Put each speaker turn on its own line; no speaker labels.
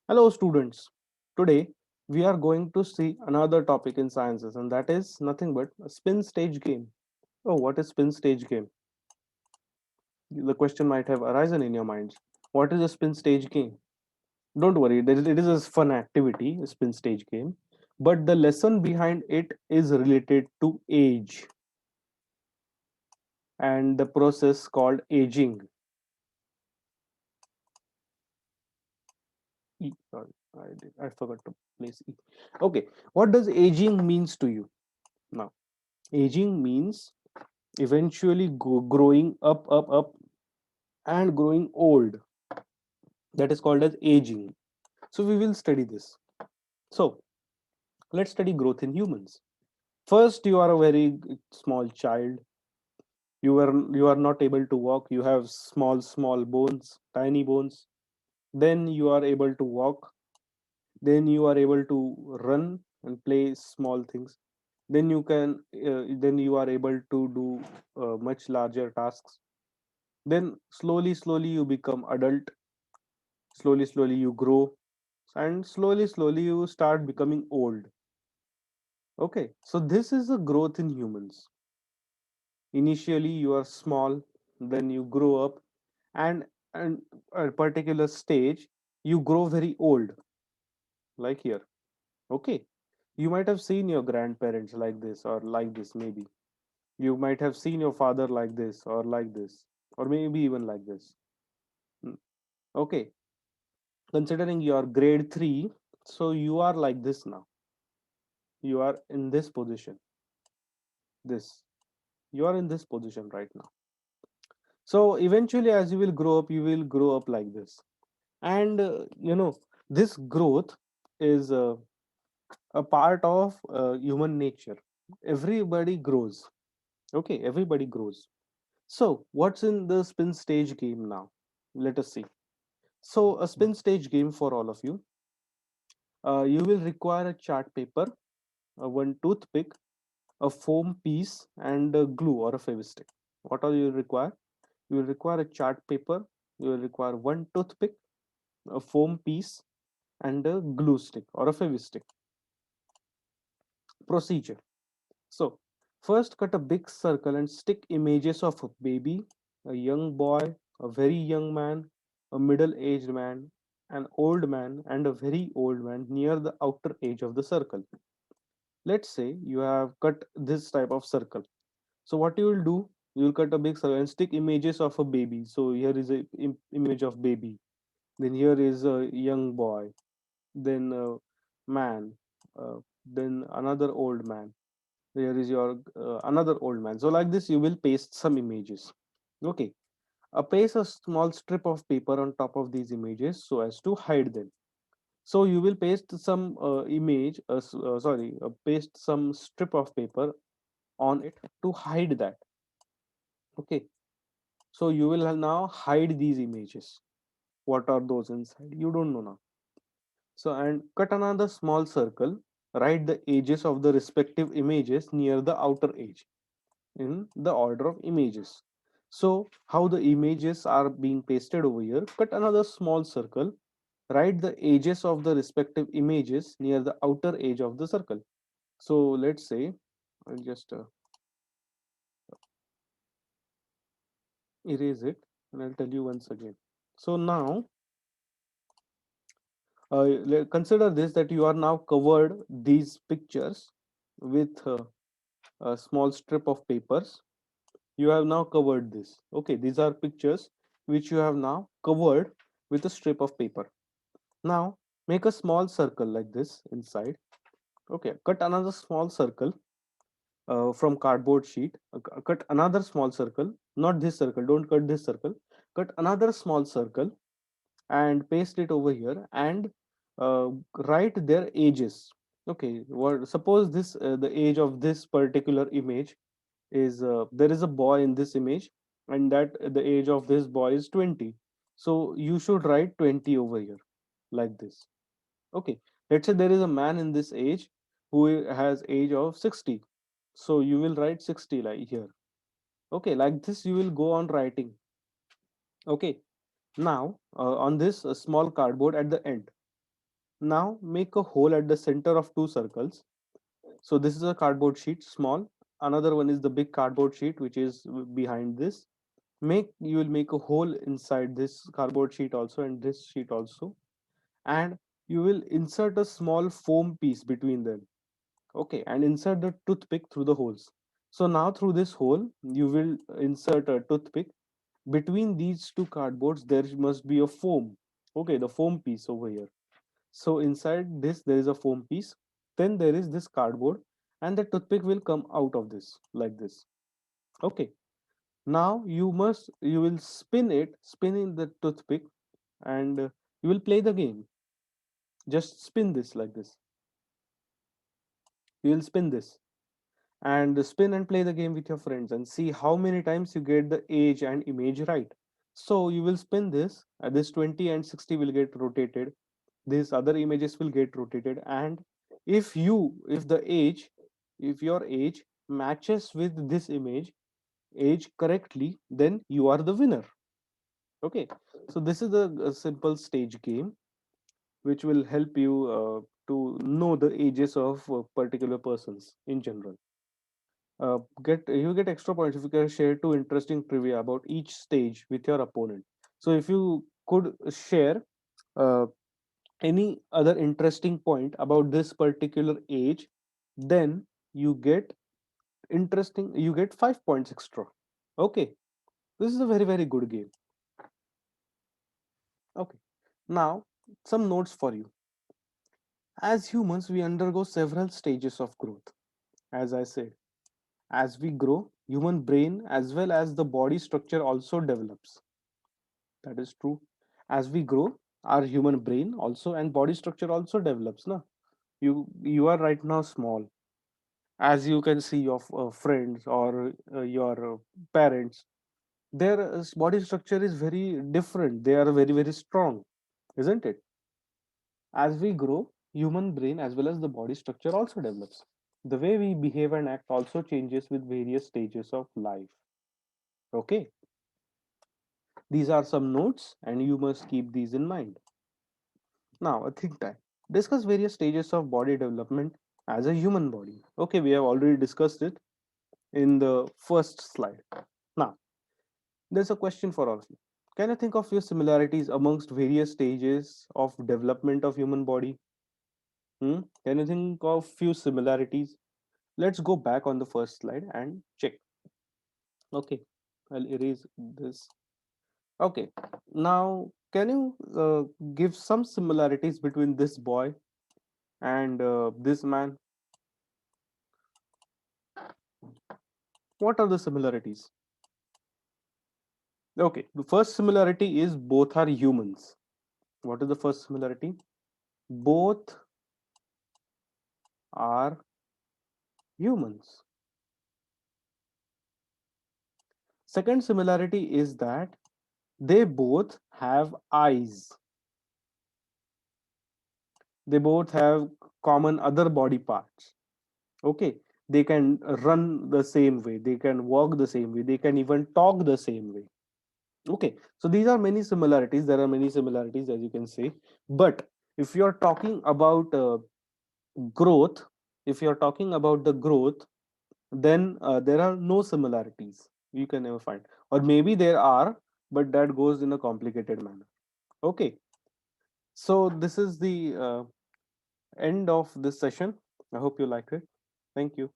Hello, students. Today we are going to see another topic in sciences, and that is nothing but a spin stage game. Oh, what is spin stage game? The question might have arisen in your minds. What is a spin stage game? Don't worry, it is a fun activity, a spin stage game, but the lesson behind it is related to age and the process called aging. Sorry, I forgot to place E. Okay, what does aging means to you now? Aging means eventually growing up and growing old. That is called as aging. So we will study this. So let's study growth in humans. First, you are a very small child. You are not able to walk. You have small bones, tiny bones. Then you are able to walk. Then you are able to run and play small things. Then you are able to do much larger tasks. Then slowly you become adult. Slowly you grow, and slowly you start becoming old. Okay, so this is a growth in humans. Initially you are small, then you grow up, and at a particular stage you grow very old, like here. Okay, you might have seen your grandparents like this or like this. Maybe you might have seen your father like this or like this, or maybe even like this. Mm, okay, considering your grade 3, so you are like this now. You are in this position. This you are in this position right now. So eventually, as you will grow up, you will grow up like this. And this growth is a part of human nature. Everybody grows. Okay, everybody grows. So what's in the spin stage game now? Let us see. So a spin stage game for all of you. You will require a chart paper, one toothpick, a foam piece, and a glue or a fevistick. What all you require? You will require a chart paper, you will require one toothpick, a foam piece, and a glue stick or a fevistick. Procedure. So, first cut a big circle and stick images of a baby, a young boy, a very young man, a middle aged man, an old man, and a very old man near the outer edge of the circle. Let's say you have cut this type of circle. So what you will do, you will cut a big circle and stick images of a baby. So here is a image of baby. Then here is a young boy. Then a man. Then another old man. Here is your another old man. So like this, you will paste some images. Okay. Paste a small strip of paper on top of these images so as to hide them. So you will paste some paste some strip of paper on it to hide that. Okay. So you will now hide these images. What are those inside? You don't know now. So and cut another small circle. Write the edges of the respective images near the outer edge in the order of images. So how the images are being pasted over here? Cut another small circle. Write the edges of the respective images near the outer edge of the circle. So let's say I'll just erase it and I'll tell you once again. So now consider this that you are now covered these pictures with a small strip of papers. You have now covered this. Okay, these are pictures which you have now covered with a strip of paper. Now make a small circle like this inside. Okay, cut another small circle from cardboard sheet. Cut another small circle, not this circle, don't cut this circle. Cut another small circle and paste it over here and write their ages. Okay, what suppose this the age of this particular image is there is a boy in this image, and that the age of this boy is 20. So you should write 20 over here like this. Okay, let's say there is a man in this age who has age of 60. So you will write 60 like here. Okay, like this you will go on writing. Okay, now on this small cardboard at the end. Now make a hole at the center of two circles. So this is a cardboard sheet, small. Another one is the big cardboard sheet, which is behind this. Make You will make a hole inside this cardboard sheet also and this sheet also, and you will insert a small foam piece between them. Okay, and insert the toothpick through the holes. So now through this hole, you will insert a toothpick. Between these two cardboards, there must be a foam. Okay, the foam piece over here. So inside this, there is a foam piece. Then there is this cardboard, and the toothpick will come out of this like this. Okay. Now you will spin in the toothpick, and you will play the game. Just spin this like this. You will spin this and spin and play the game with your friends and see how many times you get the age and image right. So you will spin this, this 20 and 60 will get rotated, these other images will get rotated, and if the age, if your age matches with this age correctly, then you are the winner. Okay, so this is a simple stage game which will help you to know the ages of particular persons in general. Get You get extra points if you can share two interesting trivia about each stage with your opponent. So if you could share uh, any other interesting point about this particular age, then you get 5 points extra. Okay, this is a very good game. Okay, now some notes for you. As humans, we undergo several stages of growth. As I said, as we grow, human brain as well as the body structure also develops. That is true. As we grow, our human brain also and body structure also develops. Na? You are right now small. As you can see your friends or your parents, their body structure is very different. They are very strong, isn't it? As we grow, human brain as well as the body structure also develops. The way we behave and act also changes with various stages of life. Okay, these are some notes and you must keep these in mind. Now, a think time. Discuss various stages of body development as a human body. Okay, we have already discussed it in the first slide. Now, there's a question for all of you. Can you think of your similarities amongst various stages of development of human body? Hmm? Can you think of few similarities? Let's go back on the first slide and check. Okay, I'll erase this. Okay, now can you give some similarities between this boy and this man? What are the similarities? Okay, the first similarity is both are humans. What is the first similarity? Both are humans. Second similarity is that they both have eyes. They both have common other body parts. Okay, they can run the same way, they can walk the same way, they can even talk the same way. Okay, so these are many similarities. There are many similarities, as you can say. But if you're talking about growth, if you're talking about the growth, then there are no similarities you can never find, or maybe there are, but that goes in a complicated manner. Okay, so this is the end of this session. I hope you liked it. Thank you.